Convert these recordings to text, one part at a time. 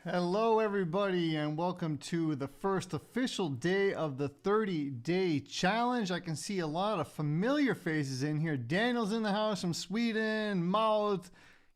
Hello, everybody, and welcome to the first official day of the 30-day challenge. I can see a lot of familiar faces in here. Daniel's in the house from Sweden. Maud,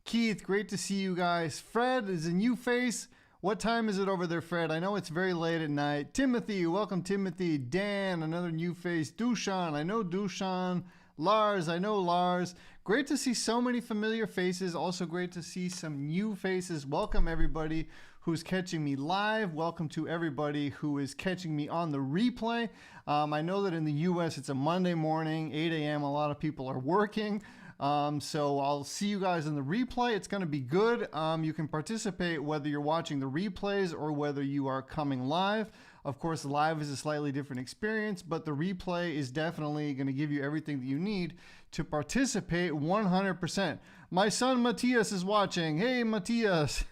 Keith, great to see you guys. Fred is a new face. What time is it over there, Fred? I know it's very late at night. Timothy, welcome, Timothy. Dan, another new face. Dushan, I know Dushan. Lars, I know Lars. Great to see so many familiar faces. Also great to see some new faces. Welcome everybody who's catching me live. Welcome to everybody who is catching me on the replay. I know that in the US it's a Monday morning, 8 a.m. A lot of people are working. So I'll see you guys in the replay. It's going to be good. You can participate whether you're watching the replays or whether you are coming live. Of course, live is a slightly different experience, but the replay is definitely going to give you everything that you need to participate 100%. My son Matthias is watching. Hey, Matthias.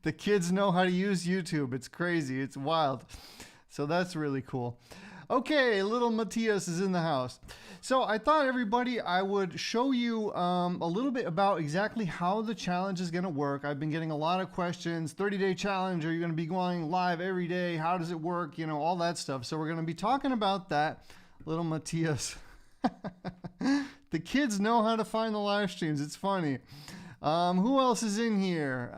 The kids know how to use YouTube. It's crazy. It's wild. So that's really cool. Okay, little Matthias is in the house. So I thought, everybody, I would show you a little bit about exactly how the challenge is going to work. I've been getting a lot of questions. 30-day challenge, are you going to be going live every day? How does it work? You know, all that stuff. So we're going to be talking about that. Little Matthias. The kids know how to find the live streams. It's funny. Who else is in here?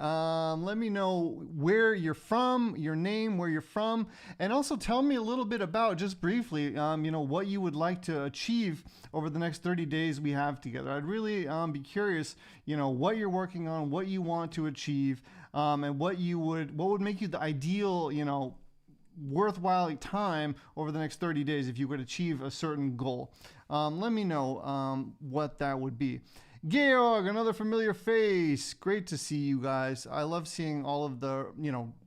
Let me know where you're from, your name, where you're from, and also tell me a little bit about, just briefly, what you would like to achieve over the next 30 days we have together. I'd really be curious, what you're working on, what you want to achieve, and what would make you the ideal, worthwhile time over the next 30 days if you could achieve a certain goal. Let me know what that would be. Georg, another familiar face. Great to see you guys. I love seeing all of the,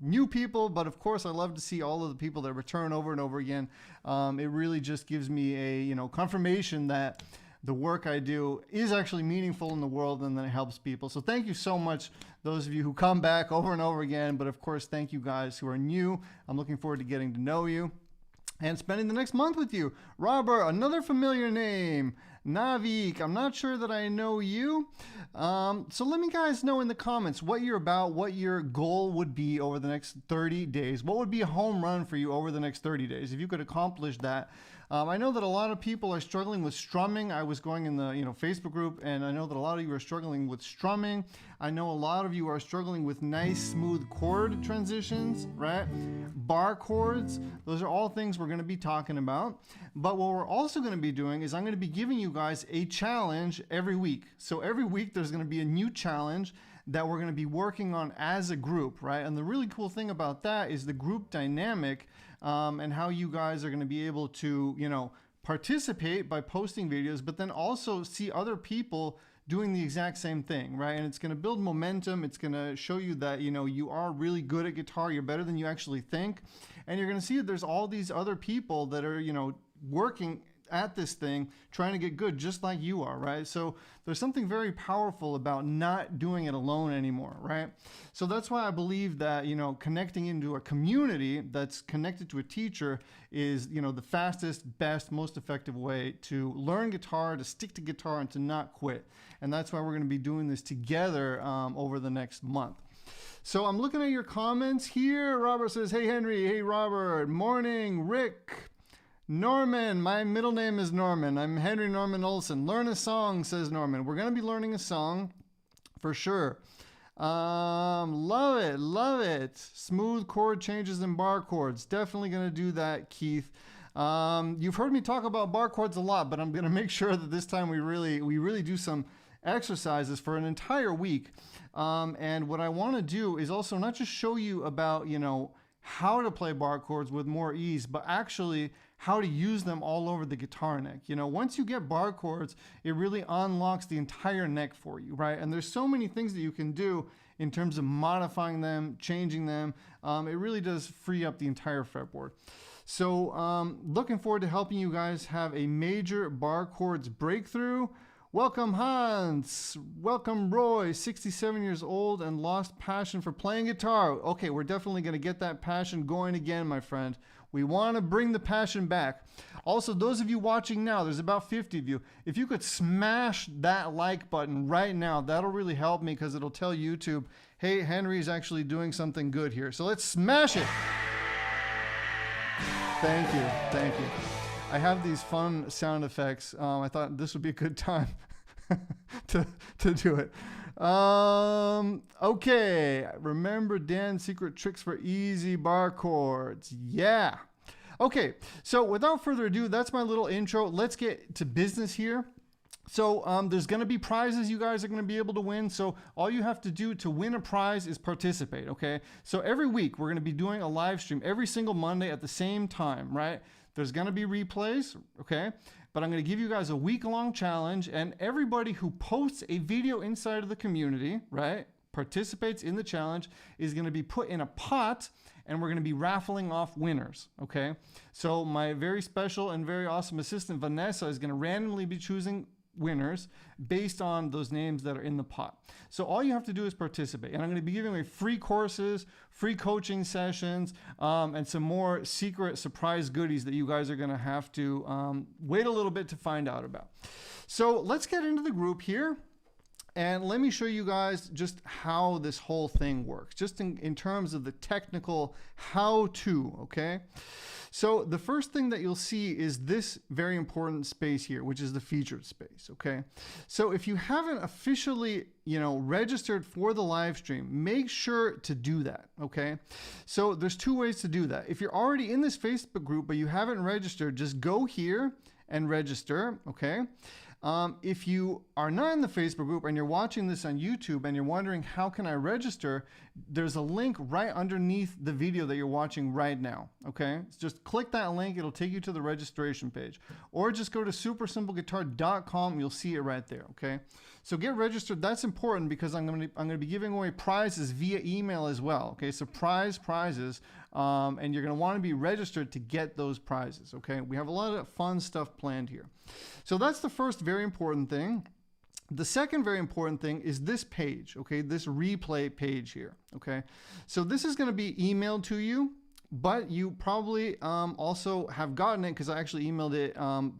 new people, but of course I love to see all of the people that return over and over again. It really just gives me a, confirmation that the work I do is actually meaningful in the world and that it helps people. So thank you so much, those of you who come back over and over again. But of course, thank you guys who are new. I'm looking forward to getting to know you and spending the next month with you. Robert, another familiar name. Navik, I'm not sure that I know you. So let me guys know in the comments what you're about, what your goal would be over the next 30 days. What would be a home run for you over the next 30 days if you could accomplish that? I know that a lot of people are struggling with strumming. I was going in the Facebook group, and I know that a lot of you are struggling with strumming. I know a lot of you are struggling with nice smooth chord transitions, right? Bar chords. Those are all things we're going to be talking about. But what we're also going to be doing is I'm going to be giving you guys a challenge every week. So every week there's going to be a new challenge that we're going to be working on as a group, right? And the really cool thing about that is the group dynamic, and how you guys are going to be able to, participate by posting videos, but then also see other people doing the exact same thing, right? And it's going to build momentum. It's going to show you that, you are really good at guitar. You're better than you actually think. And you're going to see that there's all these other people that are, working at this thing, trying to get good just like you are, right? So there's something very powerful about not doing it alone anymore, right? So that's why I believe that, connecting into a community that's connected to a teacher is, the fastest, best, most effective way to learn guitar, to stick to guitar, and to not quit. And that's why we're going to be doing this together over the next month. So I'm looking at your comments here. Robert says, hey, Henry. Hey, Robert. Morning, Rick. Norman, my middle name is Norman. I'm Henry Norman Olson. Learn a song, says Norman. We're going to be learning a song for sure. Love it, love it. Smooth chord changes and bar chords. Definitely going to do that, Keith. You've heard me talk about bar chords a lot, but I'm going to make sure that this time we really do some exercises for an entire week. And what I want to do is also not just show you about, how to play bar chords with more ease, but actually how to use them all over the guitar neck. Once you get bar chords, it really unlocks the entire neck for you, right? And there's so many things that you can do in terms of modifying them, changing them. It really does free up the entire fretboard. So looking forward to helping you guys have a major bar chords breakthrough. Welcome, Hans. Welcome, Roy, 67 years old and lost passion for playing guitar. Okay, we're definitely going to get that passion going again, my friend. We want to bring the passion back. Also, those of you watching now, there's about 50 of you. If you could smash that like button right now, that'll really help me because it'll tell YouTube, hey, Henry's actually doing something good here. So let's smash it. Thank you. Thank you. I have these fun sound effects. I thought this would be a good time to do it. Okay. Remember Dan's secret tricks for easy bar chords. Yeah. Okay. So without further ado, that's my little intro. Let's get to business here. So there's going to be prizes you guys are going to be able to win. So all you have to do to win a prize is participate, okay? So every week we're going to be doing a live stream every single Monday at the same time, right? There's going to be replays, okay? But I'm going to give you guys a week-long challenge, and everybody who posts a video inside of the community, right, participates in the challenge, is going to be put in a pot, and we're going to be raffling off winners, okay? So my very special and very awesome assistant, Vanessa, is going to randomly be choosing winners based on those names that are in the pot. So all you have to do is participate, and I'm going to be giving away free courses, free coaching sessions, and some more secret surprise goodies that you guys are going to have to wait a little bit to find out about. So let's get into the group here, and let me show you guys just how this whole thing works, just in terms of the technical how-to, okay? So the first thing that you'll see is this very important space here, which is the featured space, okay? So if you haven't officially, registered for the live stream, make sure to do that, okay? So there's two ways to do that. If you're already in this Facebook group, but you haven't registered, just go here and register, okay? If you are not in the Facebook group and you're watching this on YouTube and you're wondering how can I register, there's a link right underneath the video that you're watching right now, okay? So just click that link, it'll take you to the registration page. Or just go to supersimpleguitar.com, you'll see it right there, okay? So get registered. That's important because I'm going to be giving away prizes via email as well, okay? So prizes, and you're going to want to be registered to get those prizes, okay? We have a lot of fun stuff planned here. So that's the first very important thing. The second very important thing is this page, okay? This replay page here, okay? So this is going to be emailed to you, but you probably also have gotten it because I actually emailed it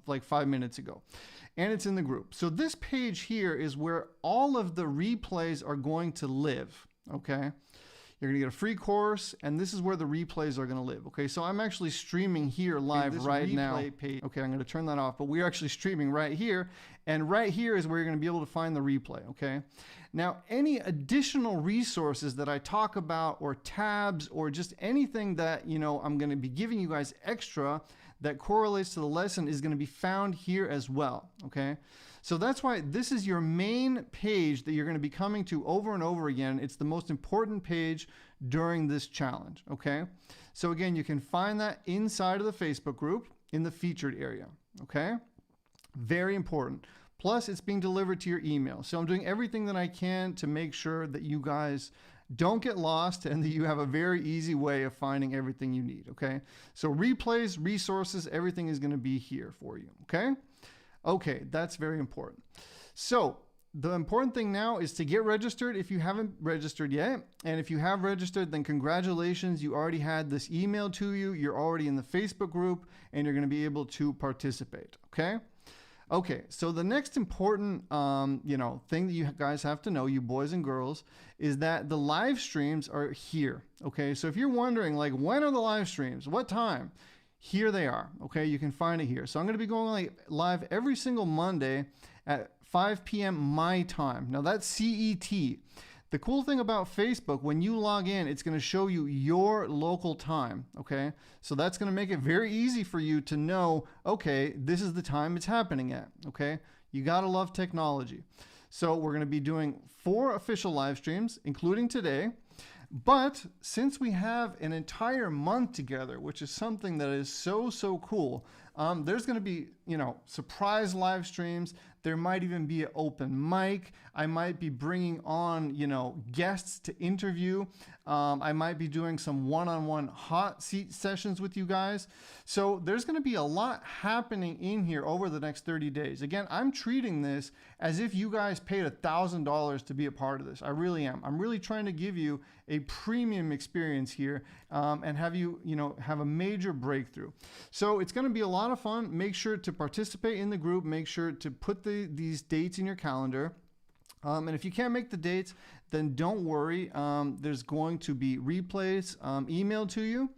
like 5 minutes ago. And it's in the group. So this page here is where all of the replays are going to live, okay? You're gonna get a free course, and this is where the replays are gonna live, okay? So I'm actually streaming here live right now. Page. Okay, I'm gonna turn that off, but we're actually streaming right here, and right here is where you're gonna be able to find the replay, okay? Now, any additional resources that I talk about, or tabs, or just anything that, I'm gonna be giving you guys extra that correlates to the lesson is gonna be found here as well, okay? So that's why this is your main page that you're going to be coming to over and over again. It's the most important page during this challenge, okay? So again, you can find that inside of the Facebook group in the featured area, okay? Very important. Plus, it's being delivered to your email. So I'm doing everything that I can to make sure that you guys don't get lost and that you have a very easy way of finding everything you need, okay? So replays, resources, everything is going to be here for you, okay? Okay, that's very important. So the important thing now is to get registered if you haven't registered yet. And if you have registered, then congratulations. You already had this email to you. You're already in the Facebook group and you're going to be able to participate. Okay. Okay. So the next important, thing that you guys have to know, you boys and girls, is that the live streams are here. Okay. So if you're wondering, like, when are the live streams? What time? Here they are, okay? You can find it here. So I'm going to be going live every single Monday at 5 p.m. my time. Now that's CET. The cool thing about Facebook, when you log in, it's going to show you your local time, okay? So that's going to make it very easy for you to know, okay, this is the time it's happening at, okay? You got to love technology. So we're going to be doing 4 official live streams, including today. But since we have an entire month together, which is something that is so cool, there's going to be, surprise live streams. There might even be an open mic. I might be bringing on, guests to interview. I might be doing some one-on-one hot seat sessions with you guys. So there's going to be a lot happening in here over the next 30 days. Again, I'm treating this as if you guys paid $1,000 to be a part of this. I really am. I'm really trying to give you a premium experience here and have you, have a major breakthrough. So it's going to be a lot of fun. Make sure to participate in the group. Make sure to put these dates in your calendar. And if you can't make the dates, then don't worry. There's going to be replays emailed to you.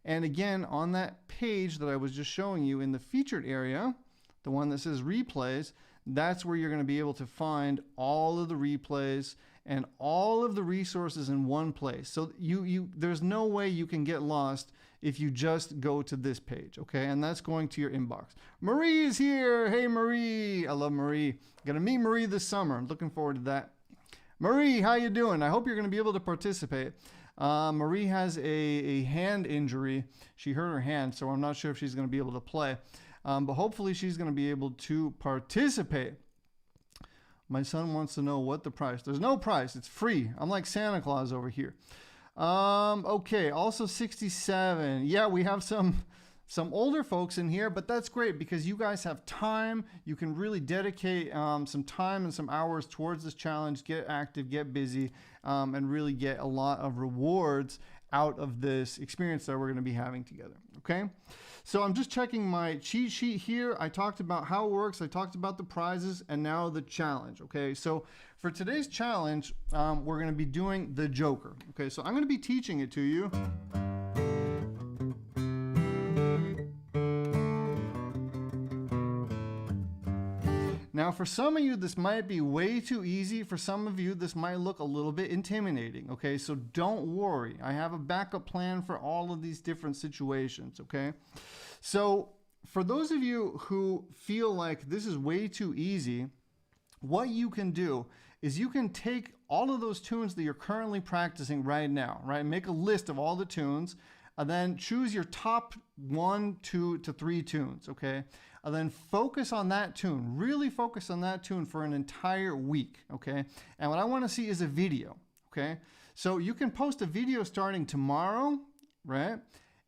And again, on that page that I was just showing you in the featured area, the one that says replays, that's where you're going to be able to find all of the replays and all of the resources in one place. So there's no way you can get lost if you just go to this page, okay? And that's going to your inbox. Marie is here. Hey, Marie. I love Marie. Gonna meet Marie this summer. I'm looking forward to that. Marie, how you doing? I hope you're gonna be able to participate. Marie has a hand injury. She hurt her hand, so I'm not sure if she's gonna be able to play. But hopefully she's gonna be able to participate. My son wants to know what the price. There's no price. It's free. I'm like Santa Claus over here. Okay, also 67. Yeah, we have some older folks in here, but that's great because you guys have time. You can really dedicate some time and some hours towards this challenge, get active, get busy, and really get a lot of rewards out of this experience that we're going to be having together. Okay, so I'm just checking my cheat sheet here. I talked about how it works. I talked about the prizes and now the challenge. Okay, so for today's challenge, we're going to be doing the Joker. Okay, so I'm going to be teaching it to you. Now, for some of you, this might be way too easy. For some of you, this might look a little bit intimidating, okay? So don't worry. I have a backup plan for all of these different situations, okay? So for those of you who feel like this is way too easy, what you can do is you can take all of those tunes that you're currently practicing right now, right? Make a list of all the tunes, and then choose your top 1, 2 to 3 tunes, okay? And then focus on that tune, really focus on that tune for an entire week, okay? And what I want to see is a video, okay? So you can post a video starting tomorrow, right?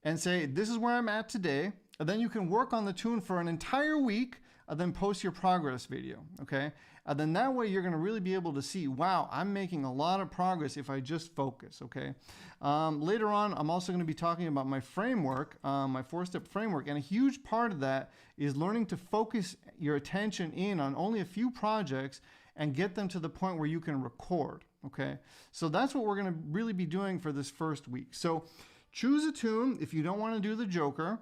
And say, this is where I'm at today. And then you can work on the tune for an entire week and then post your progress video, okay? And then that way you're going to really be able to see, wow, I'm making a lot of progress if I just focus, okay? Later on, I'm also going to be talking about my framework, my 4-step framework, and a huge part of that is learning to focus your attention in on only a few projects and get them to the point where you can record, okay? So that's what we're going to really be doing for this first week. So choose a tune. If you don't want to do the Joker,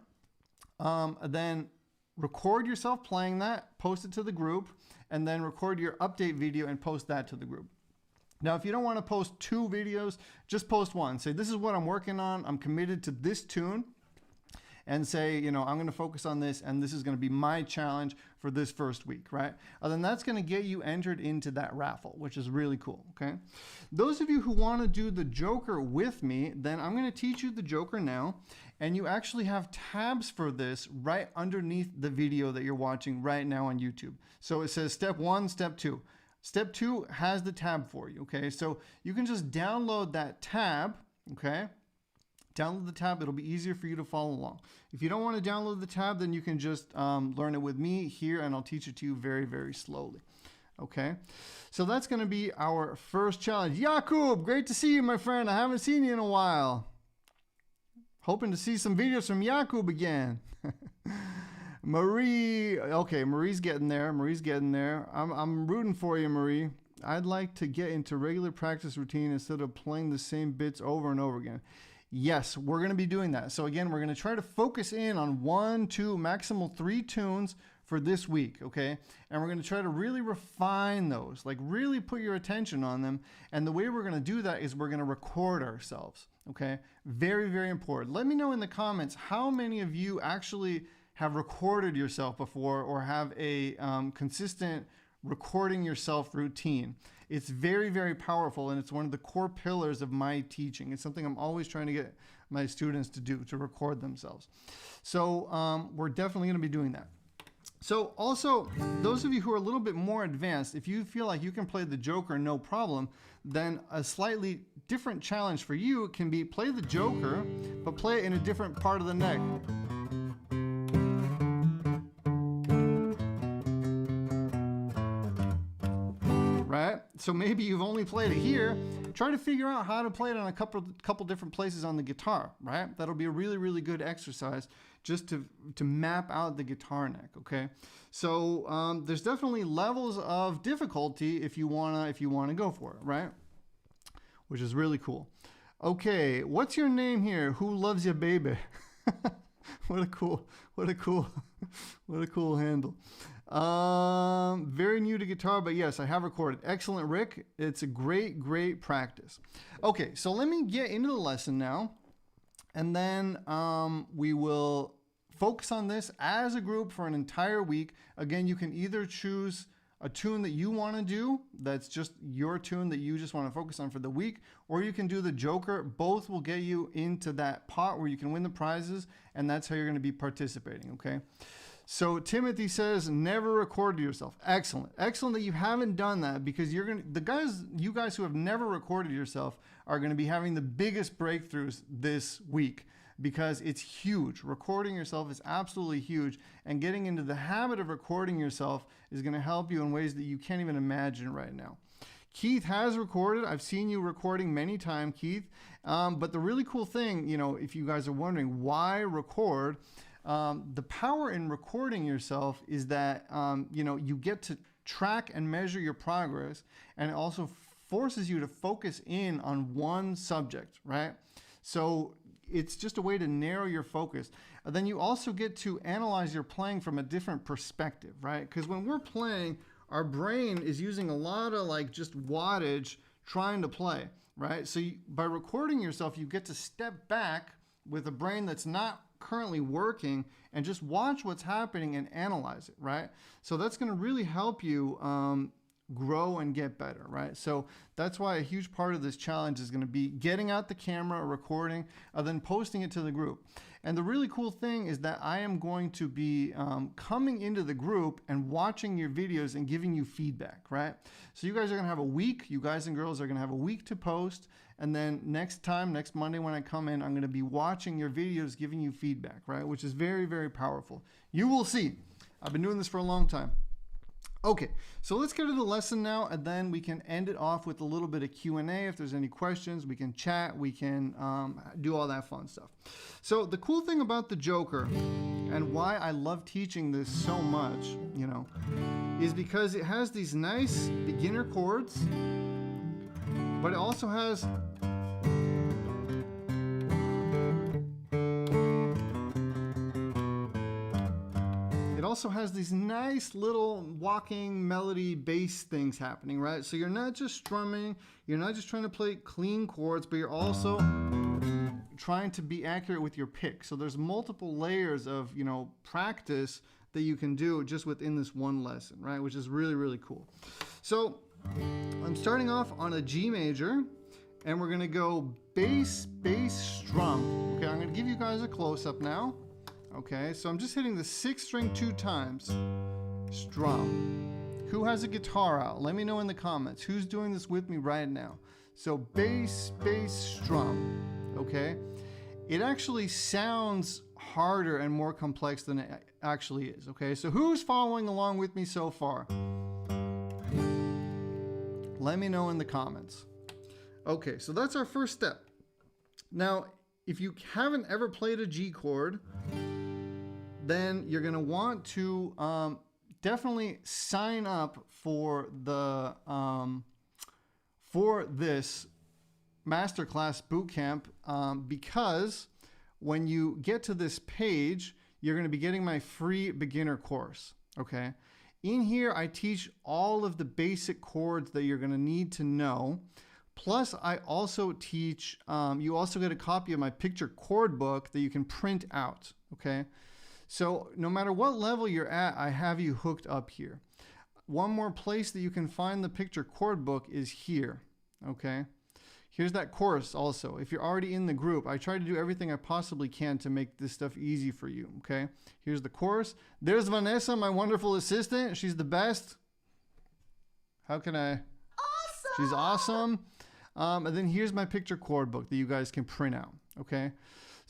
then record yourself playing that, post it to the group, and then record your update video and post that to the group. Now, if you don't want to post 2 videos, just post one. Say, this is what I'm working on. I'm committed to this tune. And say, you know, I'm going to focus on this, and this is going to be my challenge for this first week, right? And then that's going to get you entered into that raffle, which is really cool, okay? Those of you who want to do the Joker with me, then I'm going to teach you the Joker now. And you actually have tabs for this right underneath the video that you're watching right now on YouTube. So it says step 1, step 2. Step 2 has the tab for you, okay? So you can just download that tab, okay? Download the tab. It'll be easier for you to follow along. If you don't want to download the tab, then you can just learn it with me here, and I'll teach it to you very, very slowly, okay? So that's going to be our first challenge. Jakub, great to see you, my friend. I haven't seen you in a while. Hoping to see some videos from Jakub again. Marie, okay, Marie's getting there. Marie's getting there. I'm rooting for you, Marie. I'd like to get into regular practice routine instead of playing the same bits over and over again. Yes, we're going to be doing that. So again, we're going to try to focus in on 1, 2, maximal 3 tunes for this week, okay? And we're going to try to really refine those, like really put your attention on them. And the way we're going to do that is we're going to record ourselves, okay? Very, very important. Let me know in the comments how many of you actually have recorded yourself before or have a consistent recording yourself routine. It's very, very powerful, and it's one of the core pillars of my teaching. It's something I'm always trying to get my students to do, to record themselves. So we're definitely going to be doing that. So also, those of you who are a little bit more advanced, if you feel like you can play the Joker no problem, then a slightly different challenge for you can be play the Joker, but play it in a different part of the neck. Right? So So maybe you've only played it here. Try to figure out how to play it on a couple different places on the guitar, right? That'll be a really, really good exercise just to map out the guitar neck, okay? So there's definitely levels of difficulty if you wanna go for it, right? Which is really cool. Okay, what's your name here? Who loves you, baby? What a cool handle. Very new to guitar, but yes, I have recorded. Excellent, Rick. It's a great practice. Okay, so let me get into the lesson now, and then we will focus on this as a group for an entire week. Again, you can either choose a tune that you want to do, that's just your tune that you just want to focus on for the week, or you can do the Joker. Both will get you into that pot where you can win the prizes, and that's how you're going to be participating, okay? So Timothy says, never recorded yourself. Excellent. Excellent that you haven't done that, because you guys who have never recorded yourself are going to be having the biggest breakthroughs this week, because it's huge. Recording yourself is absolutely huge, and getting into the habit of recording yourself is going to help you in ways that you can't even imagine right now. Keith has recorded. I've seen you recording many times, Keith. But the really cool thing, if you guys are wondering why record, the power in recording yourself is that, you get to track and measure your progress, and it also forces you to focus in on one subject, right? So it's just a way to narrow your focus. And then you also get to analyze your playing from a different perspective, right? Because when we're playing, our brain is using a lot of just wattage trying to play, right? So by recording yourself, you get to step back with a brain that's not currently working and just watch what's happening and analyze it, right? So that's going to really help you grow and get better, right? So that's why a huge part of this challenge is going to be getting out the camera, recording, and then posting it to the group. And the really cool thing is that I am going to be coming into the group and watching your videos and giving you feedback, right? So you guys are going to have a week, you guys and girls are going to have a week to post, and then next Monday when I come in, I'm going to be watching your videos, giving you feedback, right? Which is very powerful. You will see. I've been doing this for a long time. Okay, so let's get to the lesson now, and then we can end it off with a little bit of Q&A. If there's any questions, we can chat, we can do all that fun stuff. So the cool thing about the Joker, and why I love teaching this so much, is because it has these nice beginner chords, but it also has these nice little walking melody bass things happening, right? So you're not just strumming, you're not just trying to play clean chords, but you're also trying to be accurate with your pick. So there's multiple layers of, practice that you can do just within this one lesson, right? Which is really cool. So I'm starting off on a G major, and we're going to go bass, strum. Okay, I'm going to give you guys a close-up now. Okay, so I'm just hitting the 6th string 2 times. Strum. Who has a guitar out? Let me know in the comments. Who's doing this with me right now? So bass, strum. Okay? It actually sounds harder and more complex than it actually is. Okay, so who's following along with me so far? Let me know in the comments. Okay, so that's our first step. Now, if you haven't ever played a G chord, then you're going to want to definitely sign up for the for this masterclass bootcamp, because when you get to this page, you're going to be getting my free beginner course. Okay, in here I teach all of the basic chords that you're going to need to know. Plus, I also teach. You also get a copy of my picture chord book that you can print out. Okay. So no matter what level you're at, I have you hooked up here. One more place that you can find the picture chord book is here, okay? Here's that course also. If you're already in the group, I try to do everything I possibly can to make this stuff easy for you, okay? Here's the course. There's Vanessa, my wonderful assistant. She's the best. How can I? Awesome! She's awesome. And then here's my picture chord book that you guys can print out, okay?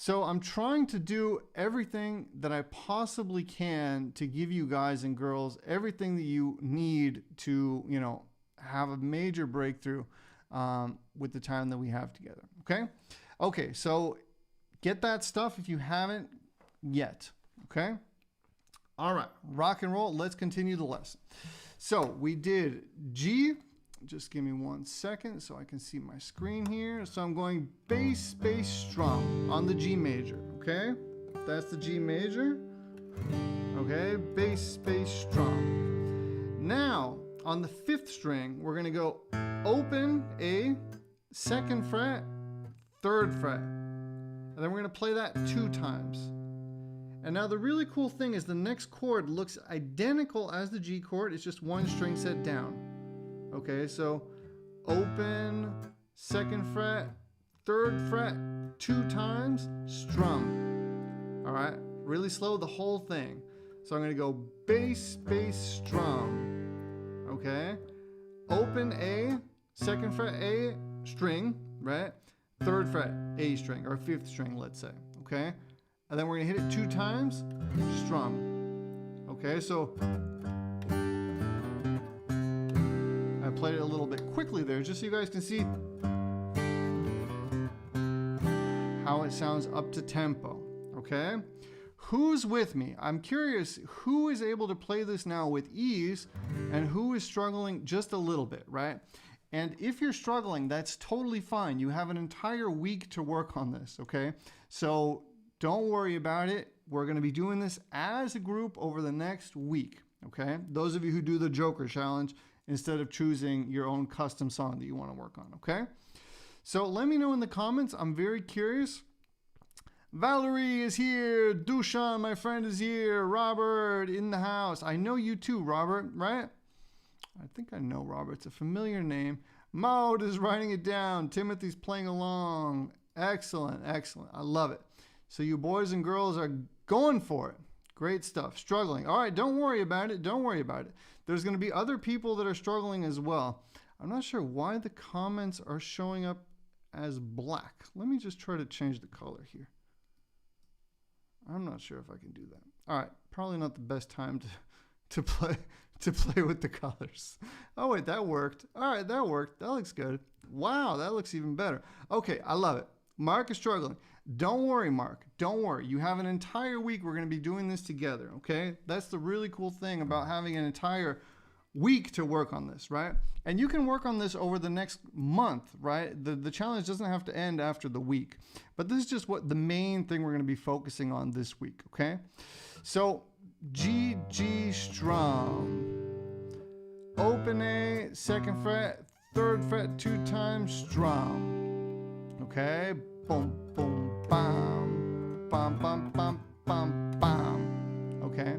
So I'm trying to do everything that I possibly can to give you guys and girls everything that you need to, have a major breakthrough with the time that we have together. Okay, so get that stuff if you haven't yet. Okay, all right, rock and roll. Let's continue the lesson. So we did G. Just give me 1 second so I can see my screen here. So I'm going bass, bass, strum on the G major. Okay, that's the G major. Okay, bass, bass, strum. Now on the 5th string, we're going to go open A, 2nd fret, 3rd fret, and then we're going to play that 2 times. And now the really cool thing is the next chord looks identical as the G chord. It's just 1 string set down. Okay, so open, 2nd fret, 3rd fret, 2 times, strum. All right, really slow the whole thing. So I'm going to go bass, bass, strum. Okay, open A, 2nd fret A string, right? 3rd fret A string, or 5th string, let's say. Okay, and then we're going to hit it 2 times, strum. Okay, so I played it a little bit quickly there just so you guys can see how it sounds up to tempo. Okay, who's with me? I'm curious who is able to play this now with ease and who is struggling just a little bit, right? And if you're struggling, that's totally fine. You have an entire week to work on this. Okay, so don't worry about it. We're going to be doing this as a group over the next week. Okay, those of you who do the Joker challenge instead of choosing your own custom song that you want to work on, okay? So let me know in the comments. I'm very curious. Valerie is here. Dushan, my friend, is here. Robert in the house. I know you too, Robert, right? I think I know Robert. It's a familiar name. Maud is writing it down. Timothy's playing along. Excellent, excellent. I love it. So you boys and girls are going for it. Great stuff. Struggling. All right, don't worry about it. Don't worry about it. There's going to be other people that are struggling as well. I'm not sure why the comments are showing up as black. Let me just try to change the color here. I'm not sure if I can do that. All right, probably not the best time to play with the colors. Oh wait, that worked. All right, that worked. That looks good. Wow, that looks even better. Okay, I love it. Mark is struggling. Don't worry, Mark. Don't worry. You have an entire week. We're going to be doing this together, okay? That's the really cool thing about having an entire week to work on this, right? And you can work on this over the next month, right? The challenge doesn't have to end after the week. But this is just what the main thing we're going to be focusing on this week, okay? So, G, G, strum. Open A, 2nd fret, 3rd fret, 2 times, strum. Okay? Boom, boom, bam, bam, bam, bam, bam, bam. Okay,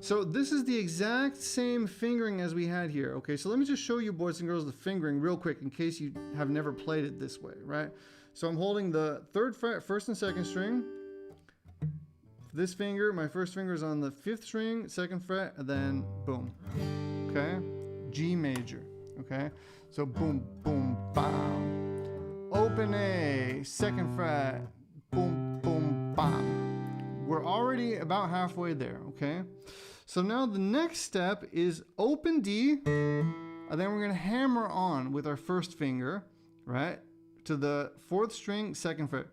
so this is the exact same fingering as we had here. Okay, so let me just show you boys and girls the fingering real quick in case you have never played it this way, right? So I'm holding the 3rd fret, 1st and 2nd string. This finger, my 1st finger is on the 5th string, 2nd fret, and then boom. Okay, G major. Okay, so boom, boom, bam. Open A, 2nd fret, boom, boom, bam. We're already about halfway there, okay? So now the next step is open D, and then we're gonna hammer on with our 1st finger, right? To the 4th string, 2nd fret.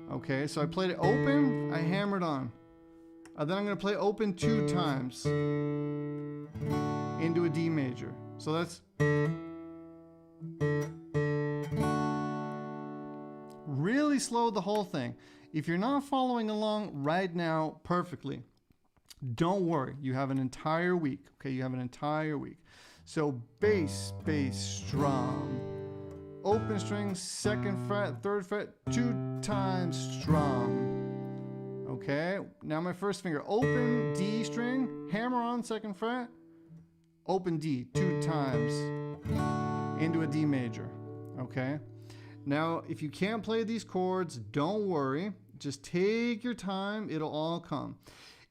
Okay, so I played it open, I hammered on. And then I'm gonna play open 2 times into a D major. So that's really slow the whole thing. If you're not following along right now perfectly, don't worry. You have an entire week. Okay, you have an entire week. So bass, bass, strum. Open string, 2nd fret, 3rd fret, 2 times, strum. Okay, now my 1st finger, open D string, hammer on 2nd fret, open D 2 times into a D major. Okay. Now, if you can't play these chords, don't worry. Just take your time. It'll all come.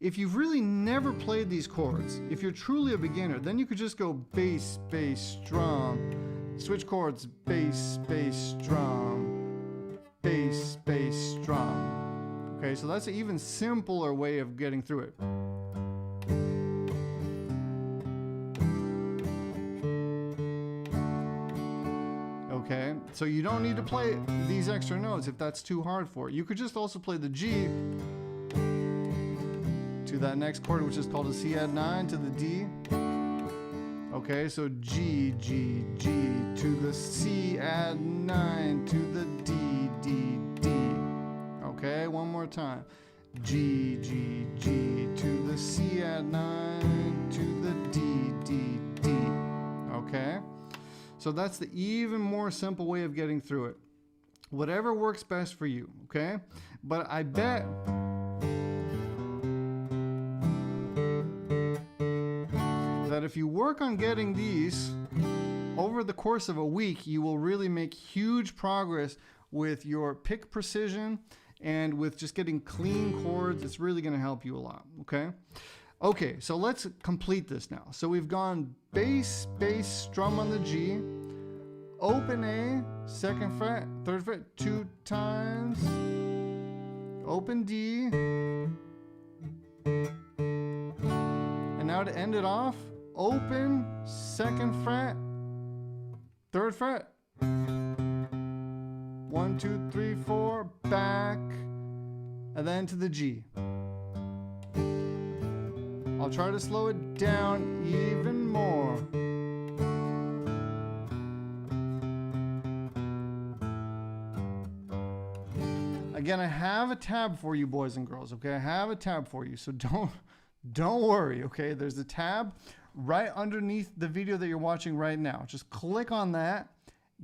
If you've really never played these chords, if you're truly a beginner, then you could just go bass, bass, strum. Switch chords, bass, bass, strum. Bass, bass, strum. Okay, so that's an even simpler way of getting through it. So you don't need to play these extra notes if that's too hard for you. You could just also play the G to that next chord, which is called a C add 9, to the D. Okay, so G, G, G, to the C add 9, to the D, D, D. Okay, one more time. G, G, G, to the C add 9, to the D, D, D. Okay? So that's the even more simple way of getting through it. Whatever works best for you, okay? But I bet that if you work on getting these over the course of a week, you will really make huge progress with your pick precision and with just getting clean chords. It's really going to help you a lot, okay? Okay, so let's complete this now. So we've gone bass, bass, strum on the G, open A, 2nd fret, 3rd fret 2 times, open D, and now to end it off, open, 2nd fret, 3rd fret, 1, 2, 3, 4, back, and then to the G. I'll try to slow it down even more. Again, I have a tab for you, boys and girls, okay? I have a tab for you, so don't worry, okay? There's a tab right underneath the video that you're watching right now. Just click on that,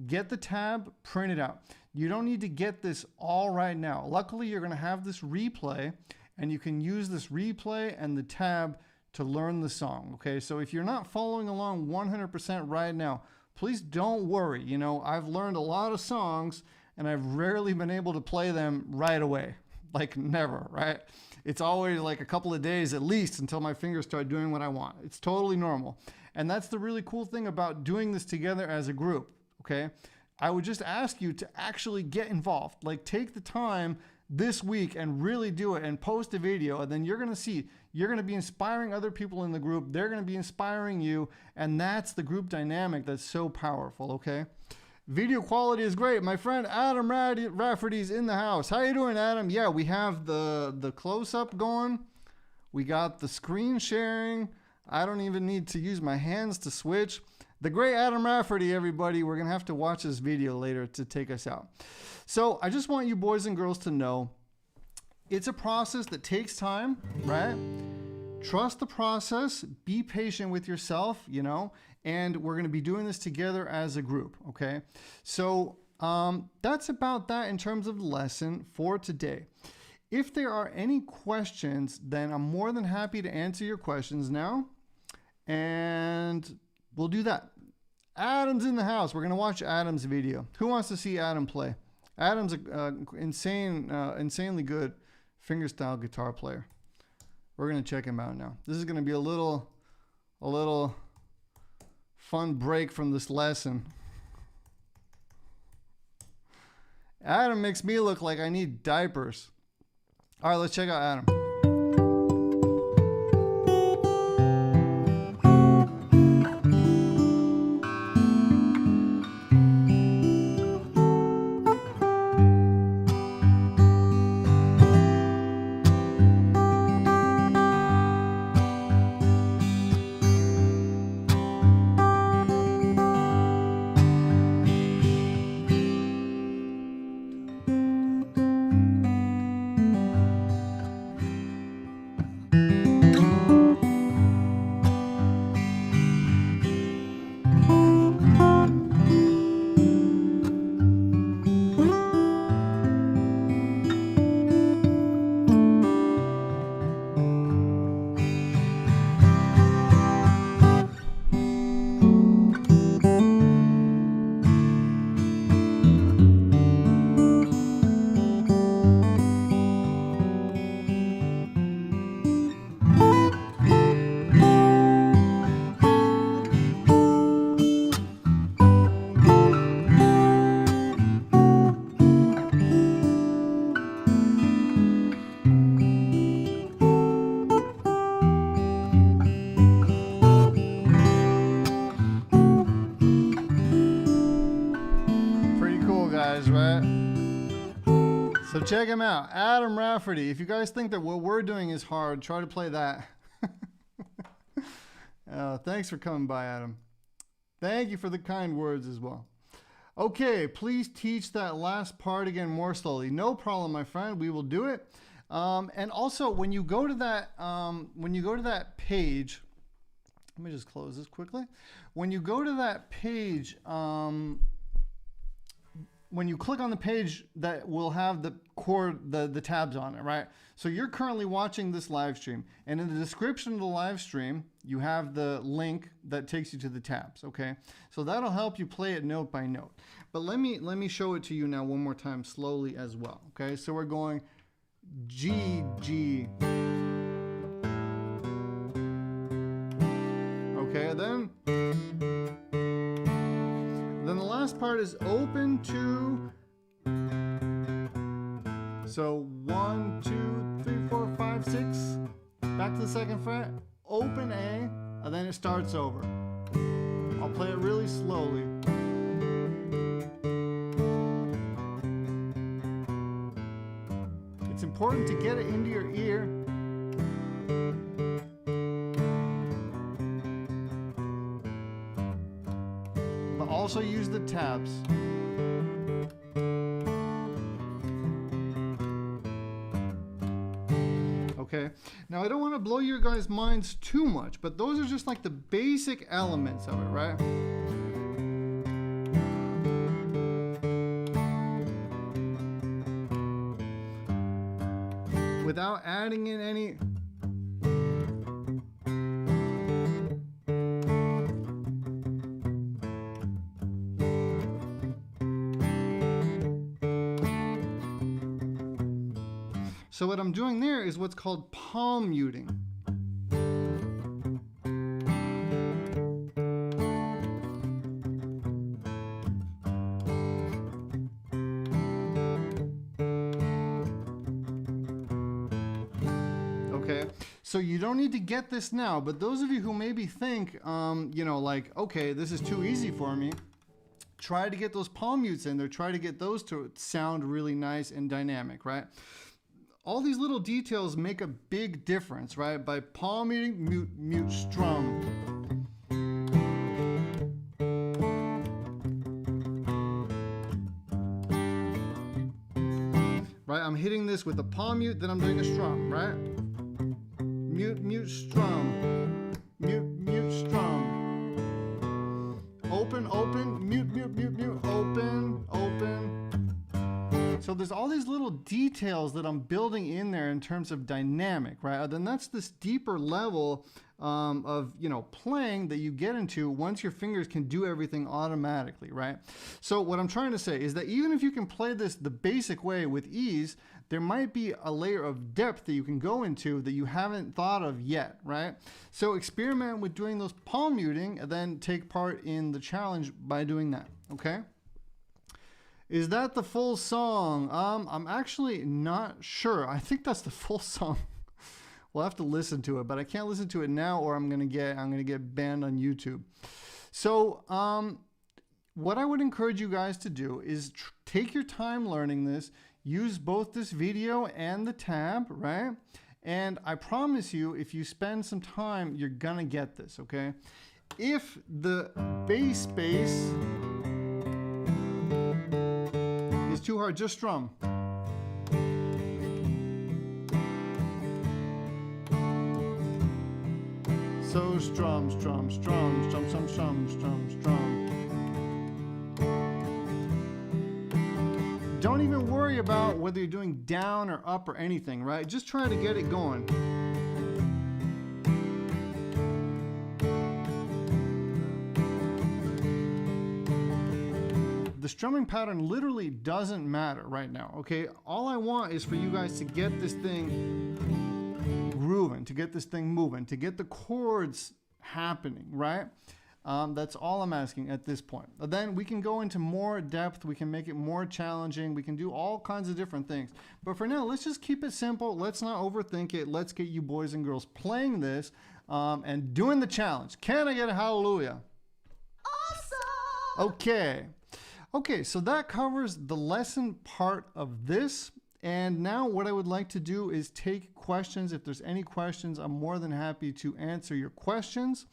get the tab, print it out. You don't need to get this all right now. Luckily, you're gonna have this replay, and you can use this replay and the tab to learn the song, okay? So if you're not following along 100% right now, please don't worry. You know, I've learned a lot of songs, and I've rarely been able to play them right away. Like never, right? It's always like a couple of days at least until my fingers start doing what I want. It's totally normal. And that's the really cool thing about doing this together as a group, okay? I would just ask you to actually get involved. Like, take the time this week and really do it and post a video, and then you're going to see, you're going to be inspiring other people in the group. They're going to be inspiring you, and that's the group dynamic that's so powerful, okay? Video quality is great. My friend Adam Rafferty's in the house. How you doing, Adam? Yeah, we have the close-up going. We got the screen sharing. I don't even need to use my hands to switch. The great Adam Rafferty, everybody. We're going to have to watch this video later to take us out. So I just want you boys and girls to know it's a process that takes time, right? Trust the process. Be patient with yourself, you know, and we're going to be doing this together as a group, okay? So that's about that in terms of the lesson for today. If there are any questions, then I'm more than happy to answer your questions now, and we'll do that. Adam's in the house. We're going to watch Adam's video. Who wants to see Adam play? Adam's an insanely good fingerstyle guitar player. We're going to check him out now. This is going to be a little fun break from this lesson. Adam makes me look like I need diapers. All right, let's check out Adam. So check him out, Adam Rafferty. If you guys think that what we're doing is hard, try to play that. Thanks for coming by, Adam. Thank you for the kind words as well. Okay, please teach that last part again more slowly. No problem, my friend. We will do it. And also, when you go to that page, let me just close this quickly. When you go to that page, when you click on the page that will have the tabs on it, right? So you're currently watching this live stream, and in the description of the live stream, you have the link that takes you to the tabs, okay? So that'll help you play it note by note. But let me show it to you now one more time slowly as well, okay? So we're going G, G. Okay, then the last part is open to, so 1, 2, 3, 4, 5, 6, back to the second fret, open A, and then it starts over. I'll play it really slowly. It's important to get it into your ear. But also use the tabs. Okay, now I don't want to blow your guys' minds too much, but those are just like the basic elements of it, right? Without adding in any So what I'm doing there is what's called palm muting. Okay, so you don't need to get this now, but those of you who maybe think, you know, like, okay, this is too easy for me, try to get those palm mutes in there, try to get those to sound really nice and dynamic, right? All these little details make a big difference, right? By palm muting, mute, mute, strum. Right, I'm hitting this with a palm mute, then I'm doing a strum, right? Mute, mute, strum. Mute, mute, strum. Open, open, mute, mute, mute, mute, open, open. So there's all these little details that I'm building in there in terms of dynamic, right? Then that's this deeper level of, you know, playing that you get into once your fingers can do everything automatically, right? So what I'm trying to say is that even if you can play this the basic way with ease, there might be a layer of depth that you can go into that you haven't thought of yet, right? So experiment with doing those palm muting and then take part in the challenge by doing that, okay? Is that the full song? I'm actually not sure. I think that's the full song. We'll have to listen to it, but I can't listen to it now or I'm gonna get banned on YouTube. So what I would encourage you guys to do is take your time learning this, use both this video and the tab, right? And I promise you, if you spend some time, you're gonna get this, okay? If the bass is too hard, just strum. So strum, strum, strum, strum, strum, strum, strum, strum. Don't even worry about whether you're doing down or up or anything, right? Just try to get it going. The strumming pattern literally doesn't matter right now, okay? All I want is for you guys to get this thing grooving, to get this thing moving, to get the chords happening, right? That's all I'm asking at this point. Then we can go into more depth, we can make it more challenging, we can do all kinds of different things. But for now, let's just keep it simple. Let's not overthink it. Let's get you boys and girls playing this and doing the challenge. Can I get a hallelujah? Awesome! Okay. Okay, so that covers the lesson part of this. And now what I would like to do is take questions. If there's any questions, I'm more than happy to answer your questions.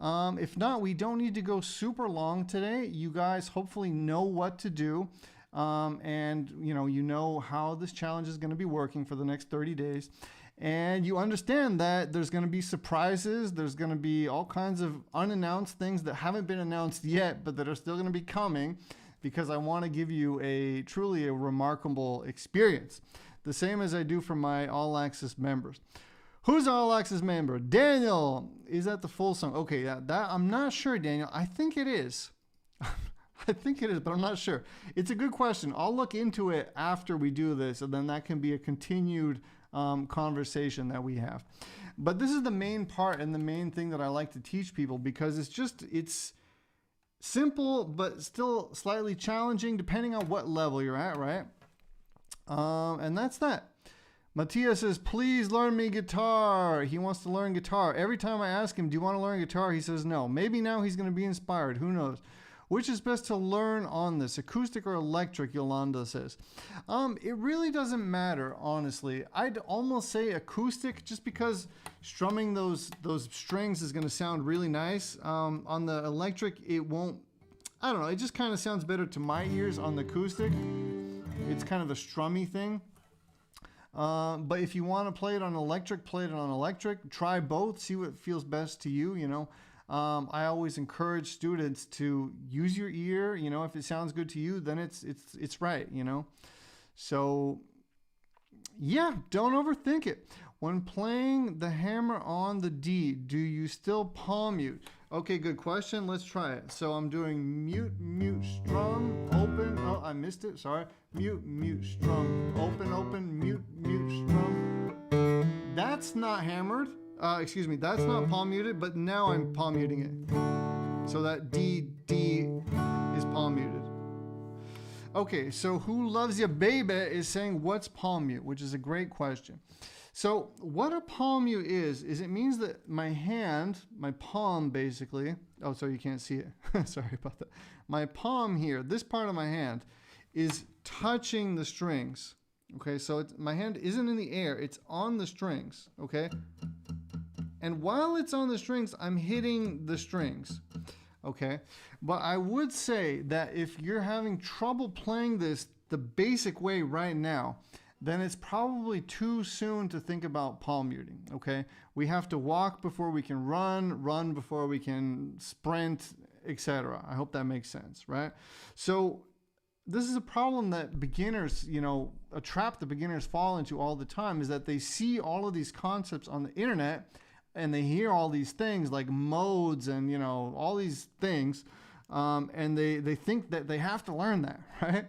If not, we don't need to go super long today. You guys hopefully know what to do. And you know how this challenge is going to be working for the next 30 days. And you understand that there's going to be surprises. There's going to be all kinds of unannounced things that haven't been announced yet, but that are still going to be coming, because I want to give you truly a remarkable experience. The same as I do for my All Access members. Who's our All Access member? Daniel. Is that the full song? Okay, that I'm not sure, Daniel. I think it is. I think it is, but I'm not sure. It's a good question. I'll look into it after we do this, and then that can be a continued conversation that we have. But this is the main part and the main thing that I like to teach people, because it's simple, but still slightly challenging depending on what level you're at, right? And that's that. Matthias says, please learn me guitar. He wants to learn guitar. Every time I ask him, do you want to learn guitar? He says no. Maybe now he's going to be inspired. Who knows? Which is best to learn on this, acoustic or electric, Yolanda says. It really doesn't matter, honestly. I'd almost say acoustic, just because strumming those strings is going to sound really nice. On the electric, it won't, I don't know, it just kind of sounds better to my ears on the acoustic. It's kind of a strummy thing. But if you want to play it on electric, play it on electric. Try both, see what feels best to you, you know. I always encourage students to use your ear. You know, if it sounds good to you, then it's right, you know. So yeah, don't overthink it. When playing the hammer on the D, do you still palm mute? Okay, good question. Let's try it. So I'm doing mute, mute, strum, open. Oh, I missed it. Sorry. Mute, mute, strum, open, open, mute, mute, strum. That's not hammered. Excuse me, that's not palm muted, but now I'm palm muting it. So that D is palm muted. Okay, so Who Loves Ya Baby is saying, what's palm mute? Which is a great question. So what a palm mute is it means that my hand, my palm basically, oh, sorry, you can't see it. Sorry about that. My palm here, this part of my hand, is touching the strings. Okay, so my hand isn't in the air, it's on the strings, okay? And while it's on the strings, I'm hitting the strings, okay? But I would say that if you're having trouble playing this the basic way right now, then it's probably too soon to think about palm muting, okay? We have to walk before we can run before we can sprint, etc. I hope that makes sense, right? So this is a problem that beginners, you know, a trap that beginners fall into all the time, is that they see all of these concepts on the internet, and they hear all these things like modes and, you know, all these things, and they think that they have to learn that, right?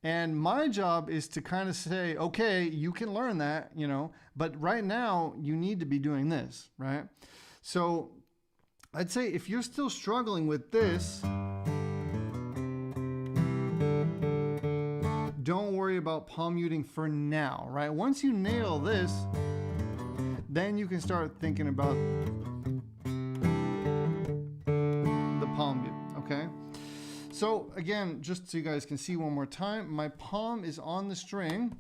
And my job is to kind of say, okay, you can learn that, you know, but right now you need to be doing this, right? So I'd say if you're still struggling with this, don't worry about palm muting for now, right? Once you nail this, then you can start thinking about the palm mute, okay? So again, just so you guys can see one more time, my palm is on the string,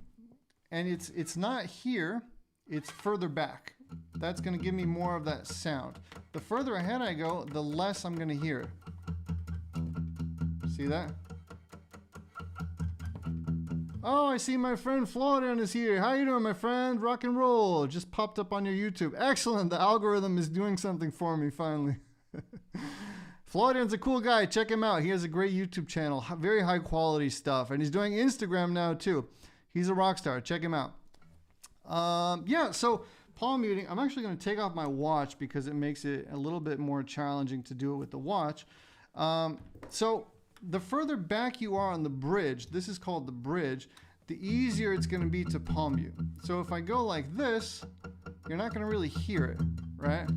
and it's not here, it's further back. That's gonna give me more of that sound. The further ahead I go, the less I'm gonna hear it. See that? Oh, I see my friend Florian is here. How you doing, my friend? Rock and roll. Just popped up on your YouTube. Excellent. The algorithm is doing something for me finally. Florian's a cool guy. Check him out. He has a great YouTube channel. Very high quality stuff. And he's doing Instagram now too. He's a rock star. Check him out. Yeah, so palm muting. I'm actually going to take off my watch because it makes it a little bit more challenging to do it with the watch. So the further back you are on the bridge, this is called the bridge, the easier it's going to be to palm mute. So if I go like this, you're not going to really hear it, right?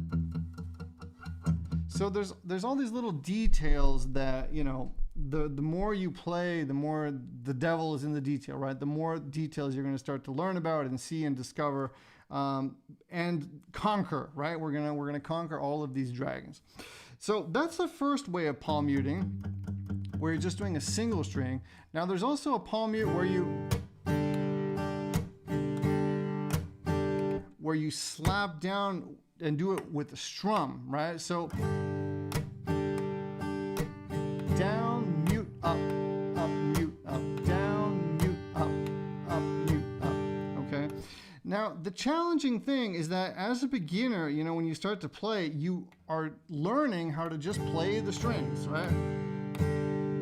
So there's all these little details that, you know, the more you play, the more the devil is in the detail, right? The more details you're going to start to learn about and see and discover and conquer, right? We're gonna conquer all of these dragons. So that's the first way of palm muting, where you're just doing a single string. Now there's also a palm mute where you where you slap down and do it with a strum, right? So down, mute, up, mute, up, down, mute, up, mute, up, okay? Now, the challenging thing is that as a beginner, you know, when you start to play, you are learning how to just play the strings, right?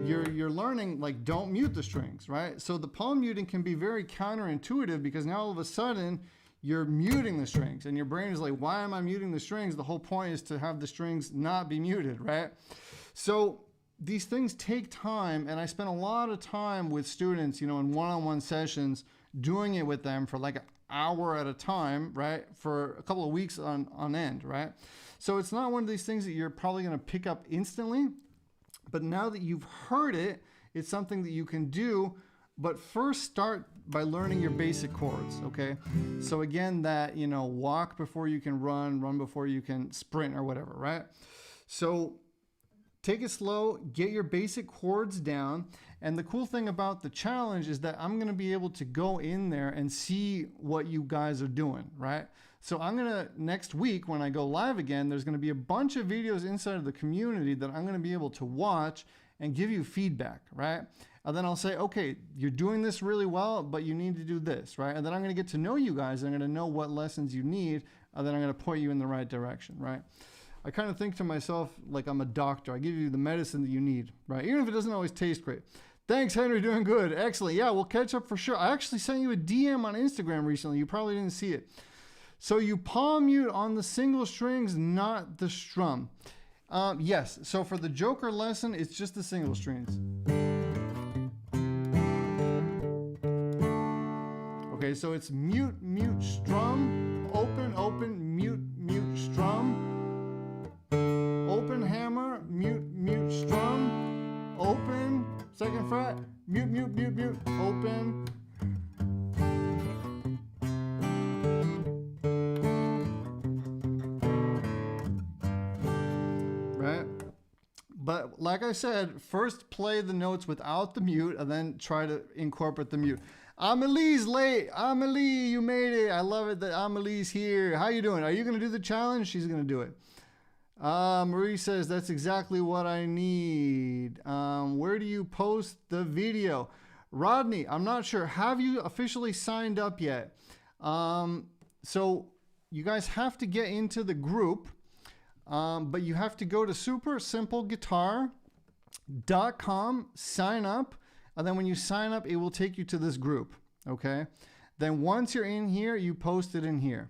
You're learning, like, don't mute the strings, right? So the palm muting can be very counterintuitive because now all of a sudden you're muting the strings and your brain is like, why am I muting the strings? The whole point is to have the strings not be muted, right? So these things take time, and I spend a lot of time with students, you know, in one-on-one sessions, doing it with them for like an hour at a time, right? For a couple of weeks on end, right? So it's not one of these things that you're probably going to pick up instantly. But now that you've heard it, it's something that you can do. But first start by learning your basic chords, okay? So again, that, you know, walk before you can run, run before you can sprint or whatever, right? So take it slow, get your basic chords down. And the cool thing about the challenge is that I'm gonna be able to go in there and see what you guys are doing, right? So I'm gonna, next week when I go live again, there's gonna be a bunch of videos inside of the community that I'm gonna be able to watch and give you feedback, right? And then I'll say, okay, you're doing this really well, but you need to do this, right? And then I'm gonna get to know you guys. I'm gonna know what lessons you need, and then I'm gonna point you in the right direction, right? I kind of think to myself like I'm a doctor. I give you the medicine that you need, right? Even if it doesn't always taste great. Thanks, Henry, doing good. Excellent. Yeah, we'll catch up for sure. I actually sent you a DM on Instagram recently. You probably didn't see it. So you palm mute on the single strings, not the strum. Yes, so for the Joker lesson, it's just the single strings. Okay, so it's mute, mute, strum, open, open, mute, mute, strum, open, hammer, mute, mute, strum, open, second fret, mute, mute, mute, mute, open. Right? But like I said, first play the notes without the mute and then try to incorporate the mute. Amelie's late. Amelie, you made it. I love it that Amelie's here. How you doing? Are you going to do the challenge? She's going to do it. Marie says, that's exactly what I need. Where do you post the video? Rodney, I'm not sure. Have you officially signed up yet? So you guys have to get into the group, but you have to go to supersimpleguitar.com, sign up, and then when you sign up, it will take you to this group, okay? Then once you're in here, you post it in here.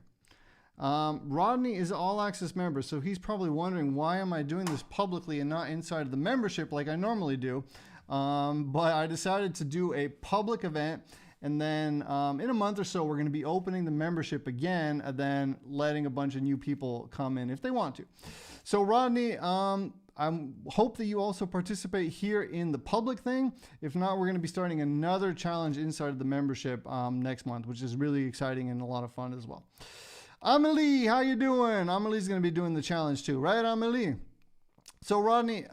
Rodney is an all access member, so he's probably wondering, why am I doing this publicly and not inside of the membership like I normally do? But I decided to do a public event, and then in a month or so, we're going to be opening the membership again and then letting a bunch of new people come in if they want to. So Rodney, I hope that you also participate here in the public thing. If not, we're going to be starting another challenge inside of the membership next month, which is really exciting and a lot of fun as well. Amelie, how you doing? Amelie's going to be doing the challenge too, right, Amelie? So Rodney,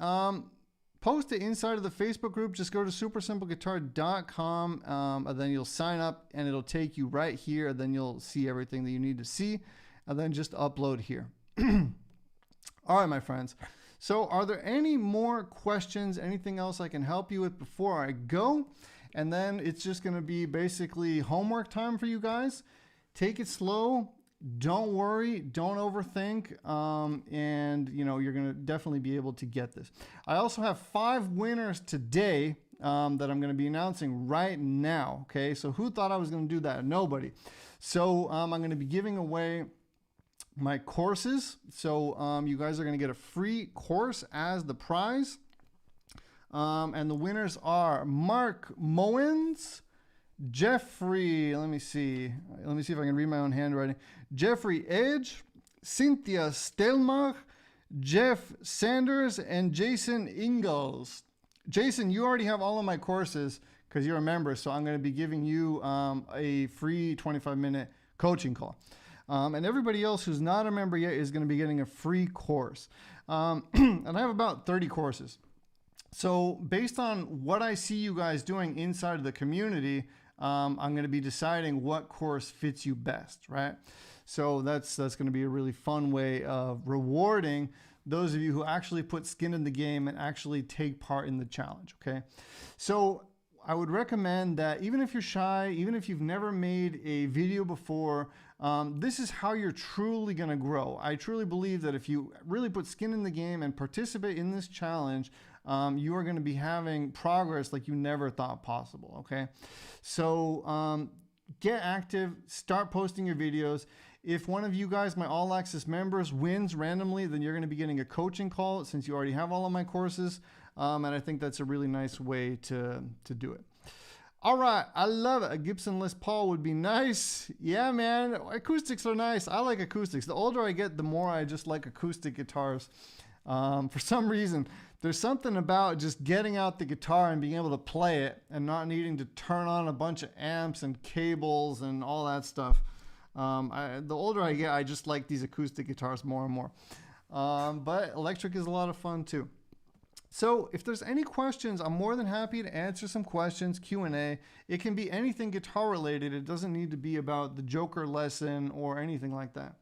post it inside of the Facebook group. Just go to supersimpleguitar.com, and then you'll sign up, and it'll take you right here. And then you'll see everything that you need to see, and then just upload here. All right, my friends. So are there any more questions, anything else I can help you with before I go? And then it's just going to be basically homework time for you guys. Take it slow. Don't worry. Don't overthink. And, you know, you're going to definitely be able to get this. I also have 5 winners today that I'm going to be announcing right now. Okay, so who thought I was going to do that? Nobody. So I'm going to be giving away my courses. So you guys are going to get a free course as the prize. And the winners are Mark Mowens, Jeffrey, let me see if I can read my own handwriting. Jeffrey Edge, Cynthia Stelmach, Jeff Sanders, and Jason Ingalls. Jason, you already have all of my courses because you're a member, so I'm going to be giving you a free 25-minute coaching call. And everybody else who's not a member yet is going to be getting a free course. And I have about 30 courses. So based on what I see you guys doing inside of the community, I'm going to be deciding what course fits you best, right? So that's going to be a really fun way of rewarding those of you who actually put skin in the game and actually take part in the challenge, okay? So I would recommend that even if you're shy, even if you've never made a video before, this is how you're truly going to grow. I truly believe that if you really put skin in the game and participate in this challenge, you are going to be having progress like you never thought possible, okay? So get active, start posting your videos. If one of you guys, my All Access members, wins randomly, then you're going to be getting a coaching call since you already have all of my courses. And I think that's a really nice way to do it. All right, I love it. A Gibson Les Paul would be nice. Yeah, man, acoustics are nice. I like acoustics. The older I get, the more I just like acoustic guitars. For some reason, there's something about just getting out the guitar and being able to play it and not needing to turn on a bunch of amps and cables and all that stuff. The older I get, I just like these acoustic guitars more and more. But electric is a lot of fun too. So if there's any questions, I'm more than happy to answer some questions, Q&A. It can be anything guitar related. It doesn't need to be about the Joker lesson or anything like that.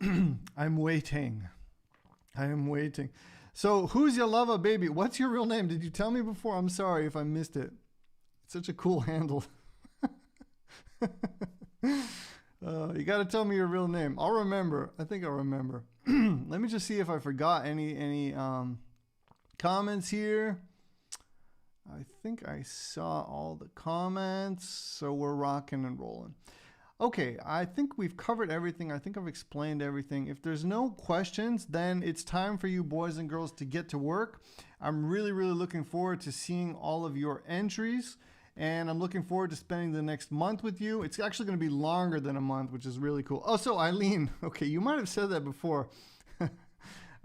I'm waiting. I am waiting. So who's your lover, baby? What's your real name? Did you tell me before? I'm sorry if I missed it. It's such a cool handle. You got to tell me your real name. I'll remember. I think I'll remember. Let me just see if I forgot any comments here. I think I saw all the comments, so we're rocking and rolling. Okay, I think we've covered everything. I think I've explained everything. If there's no questions, then it's time for you boys and girls to get to work. I'm really looking forward to seeing all of your entries. And I'm looking forward to spending the next month with you. It's actually going to be longer than a month, which is really cool. Oh, so Eileen, okay, you might have said that before. All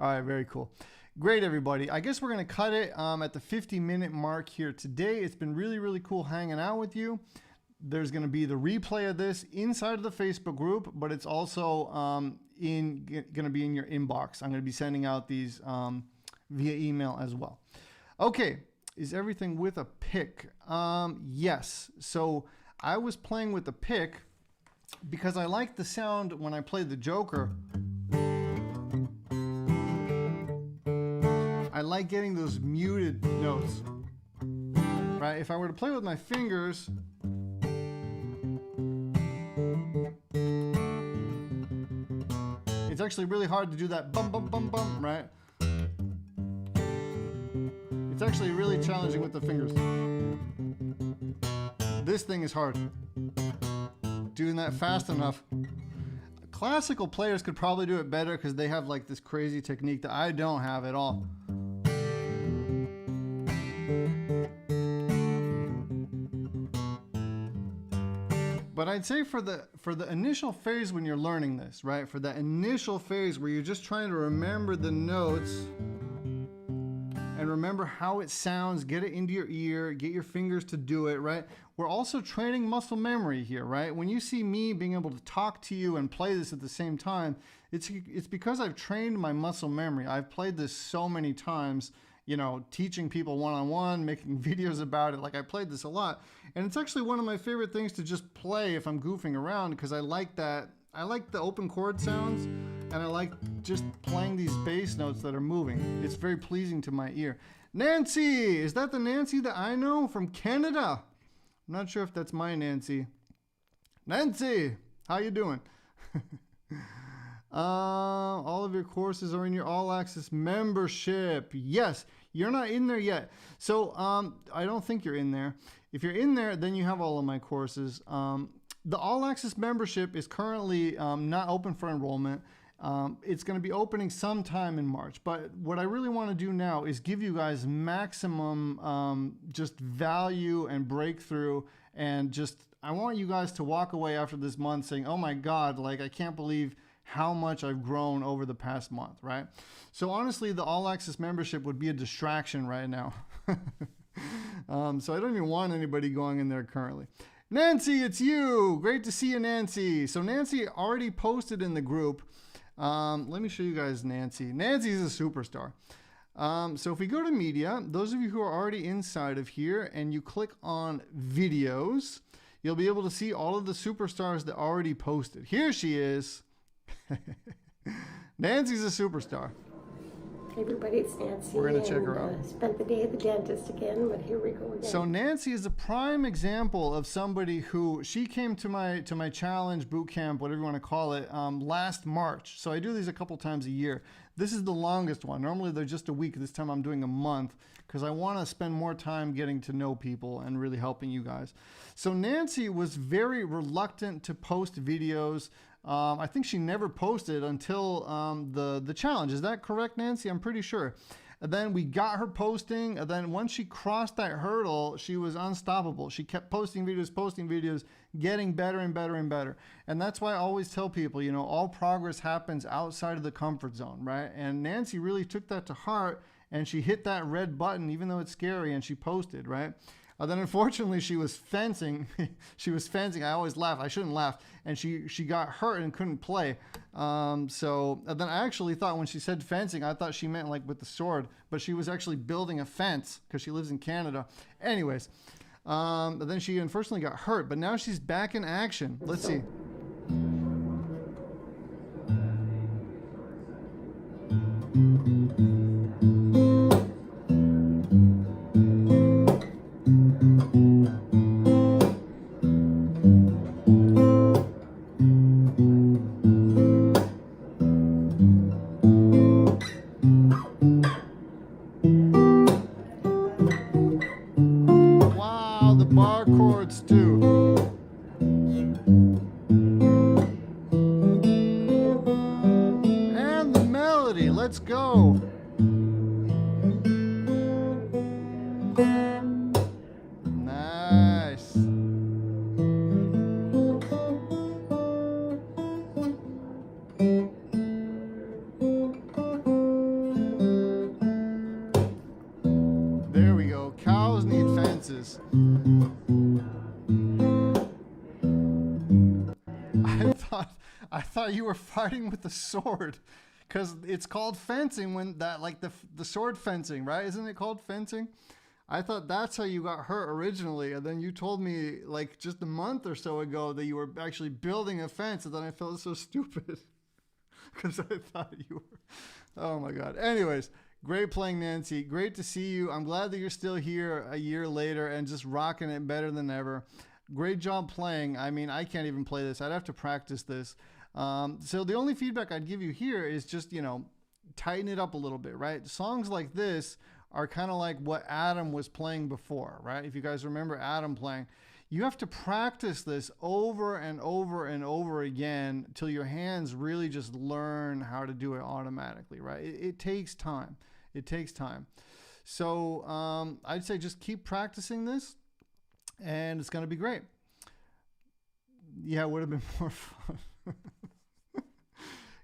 right, very cool. Great, everybody. I guess we're going to cut it at the 50-minute mark here today. It's been really cool hanging out with you. There's going to be the replay of this inside of the Facebook group, but it's also going to be in your inbox. I'm going to be sending out these via email as well. Okay. Is everything with a pick? Yes. So I was playing with the pick because I like the sound when I play the Joker. I like getting those muted notes. Right? If I were to play with my fingers, it's actually really hard to do that bum bum bum bum, right? It's actually really challenging with the fingers. This thing is hard. Doing that fast enough. Classical players could probably do it better because they have like this crazy technique that I don't have at all. But I'd say for the initial phase when you're learning this, right? For that initial phase where you're just trying to remember the notes and remember how it sounds, get it into your ear, get your fingers to do it, right? We're also training muscle memory here, right? When you see me being able to talk to you and play this at the same time, it's because I've trained my muscle memory. I've played this so many times, you know, teaching people one-on-one, making videos about it. Like, I played this a lot. And it's actually one of my favorite things to just play if I'm goofing around, because I like that. I like the open chord sounds, and I like just playing these bass notes that are moving. It's very pleasing to my ear. Nancy! Is that the Nancy that I know from Canada? I'm not sure if that's my Nancy. Nancy! How you doing? All of your courses are in your All Access membership. Yes, you're not in there yet. So I don't think you're in there. If you're in there, then you have all of my courses. The All Access membership is currently not open for enrollment. It's going to be opening sometime in March. But what I really want to do now is give you guys maximum just value and breakthrough, and just I want you guys to walk away after this month saying, oh my God, like I can't believe how much I've grown over the past month, right? So honestly, the All Access membership would be a distraction right now. So I don't even want anybody going in there currently. Nancy, it's you. Great to see you, Nancy. So Nancy already posted in the group. Let me show you guys Nancy. Nancy's a superstar. So if we go to media, those of you who are already inside of here and you click on videos, you'll be able to see all of the superstars that already posted. Here she is. Nancy's a superstar. Hey everybody, it's Nancy. We're going to check her out. Spent the day at the dentist again, but here we go again. So Nancy is a prime example of somebody who, she came to my challenge, boot camp, whatever you want to call it, last March. So I do these a couple times a year. This is the longest one. Normally they're just a week. This time I'm doing a month because I want to spend more time getting to know people and really helping you guys. So Nancy was very reluctant to post videos. I think she never posted until the challenge. Is that correct, Nancy? I'm pretty sure. And then we got her posting. And then once she crossed that hurdle, she was unstoppable. She kept posting videos, getting better and better and better. And that's why I always tell people, you know, all progress happens outside of the comfort zone, right? And Nancy really took that to heart and she hit that red button, even though it's scary, and she posted, right? Then unfortunately she was fencing. She was fencing. I always laugh. I shouldn't laugh. And she got hurt and couldn't play. So then I actually thought when she said fencing, I thought she meant like with the sword, but she was actually building a fence because she lives in Canada. Anyways, then she unfortunately got hurt, but now she's back in action. Let's see. Bar chords too. And the melody, let's go. Nice. There we go. Cows need fences. I thought you were fighting with the sword, because it's called fencing when that, like the sword fencing, right? Isn't it called fencing? I thought that's how you got hurt originally, and then you told me like just a month or so ago that you were actually building a fence, and then I felt so stupid because I thought you were. Oh my God. Anyways, great playing, Nancy. Great to see you. I'm glad that you're still here a year later and just rocking it better than ever. Great job playing. I mean, I can't even play this. I'd have to practice this. So the only feedback I'd give you here is just, you know, tighten it up a little bit, right? Songs like this are kind of like what Adam was playing before, right? If you guys remember Adam playing, you have to practice this over and over and over again till your hands really just learn how to do it automatically, right? It takes time. It takes time. So I'd say just keep practicing this and it's going to be great. Yeah, it would have been more fun.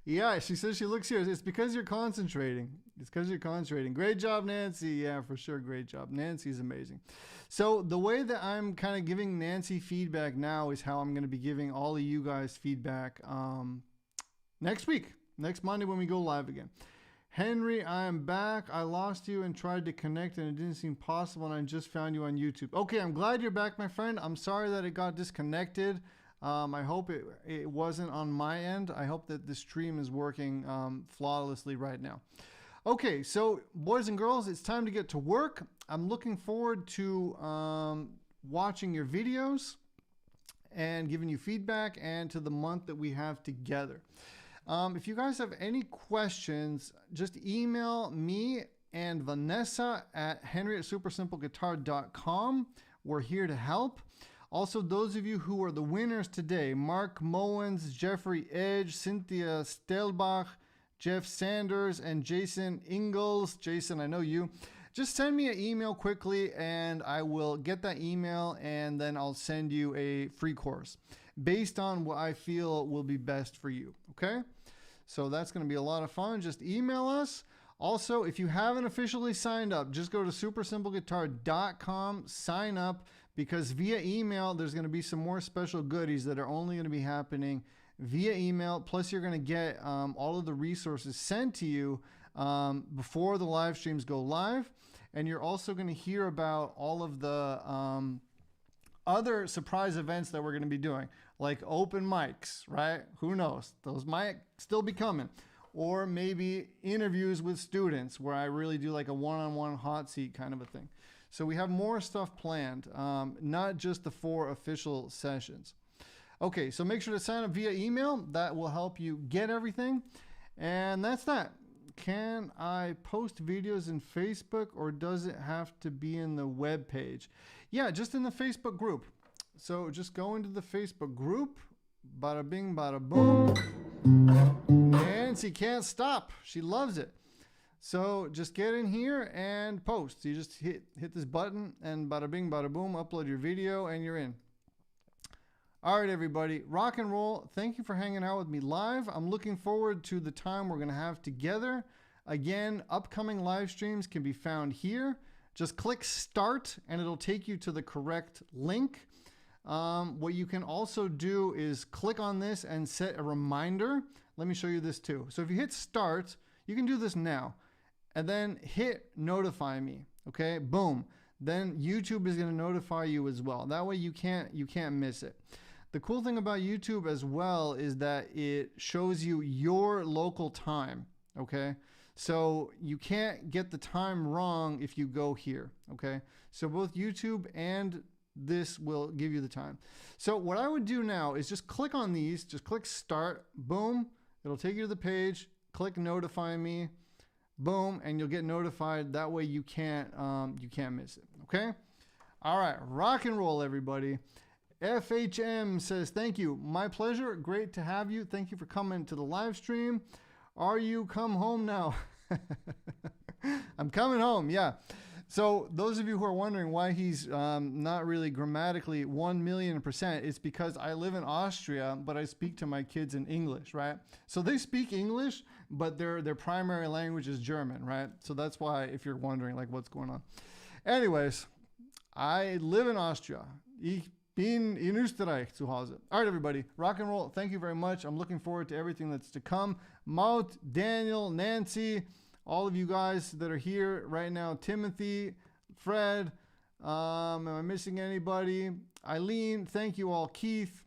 Yeah, she says she looks here. It's because you're concentrating. It's because you're concentrating. Great job, Nancy. Yeah, for sure. Great job. Nancy's amazing. So the way that I'm kind of giving Nancy feedback now is how I'm going to be giving all of you guys feedback next week, next Monday when we go live again. Henry, I am back. I lost you and tried to connect and it didn't seem possible and I just found you on YouTube. Okay, I'm glad you're back, my friend. I'm sorry that it got disconnected. I hope it wasn't on my end. I hope that the stream is working flawlessly right now. Okay, so boys and girls, it's time to get to work. I'm looking forward to watching your videos and giving you feedback and to the month that we have together. If you guys have any questions, just email me and Vanessa at henry@supersimpleguitar.com. We're here to help. Also, those of you who are the winners today, Mark Mowens, Jeffrey Edge, Cynthia Stelbach, Jeff Sanders, and Jason Ingalls. Jason, I know you. Just send me an email quickly and I will get that email and then I'll send you a free course based on what I feel will be best for you. Okay? So that's going to be a lot of fun. Just email us. Also, if you haven't officially signed up, just go to supersimpleguitar.com, sign up, because via email, there's going to be some more special goodies that are only going to be happening via email. Plus, you're going to get all of the resources sent to you before the live streams go live. And you're also going to hear about all of the other surprise events that we're going to be doing, like open mics, right? Who knows? Those might still be coming. Or maybe interviews with students where I really do like a one-on-one hot seat kind of a thing. So we have more stuff planned, not just the 4 official sessions. Okay, so make sure to sign up via email. That will help you get everything. And that's that. Can I post videos in Facebook, or does it have to be in the web page? Yeah, just in the Facebook group. So just go into the Facebook group. Bada bing, bada boom. Nancy can't stop. She loves it. So just get in here and post. You just hit this button and bada bing, bada boom, upload your video and you're in. All right, everybody, rock and roll. Thank you for hanging out with me live. I'm looking forward to the time we're going to have together. Again, upcoming live streams can be found here. Just click start and it'll take you to the correct link. What you can also do is click on this and set a reminder. Let me show you this too. So if you hit start, you can do this now and then hit notify me. Okay, boom. Then YouTube is going to notify you as well. That way you can't miss it. The cool thing about YouTube as well is that it shows you your local time. Okay, so you can't get the time wrong if you go here. Okay, so both YouTube and this will give you the time. So what I would do now is just click on these, just click start, boom, it'll take you to the page, click notify me, boom, and you'll get notified. That way you can't miss it. Okay, all right, rock and roll, everybody. FHM says thank you, my pleasure, great to have you. Thank you for coming to the live stream. Are you come home now? I'm coming home, yeah. So those of you who are wondering why he's not really grammatically 1,000,000%, it's because I live in Austria, but I speak to my kids in English, right? So they speak English, but their primary language is German, right? So that's why, if you're wondering like what's going on. Anyways, I live in Austria. Ich bin in Österreich zu Hause. All right, everybody, rock and roll. Thank you very much. I'm looking forward to everything that's to come. Maut, Daniel, Nancy, all of you guys that are here right now, Timothy, Fred, am I missing anybody? Eileen, thank you all. Keith,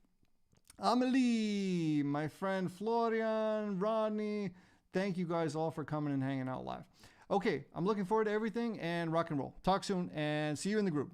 Amelie, my friend Florian, Rodney, thank you guys all for coming and hanging out live. Okay, I'm looking forward to everything and rock and roll. Talk soon and see you in the group.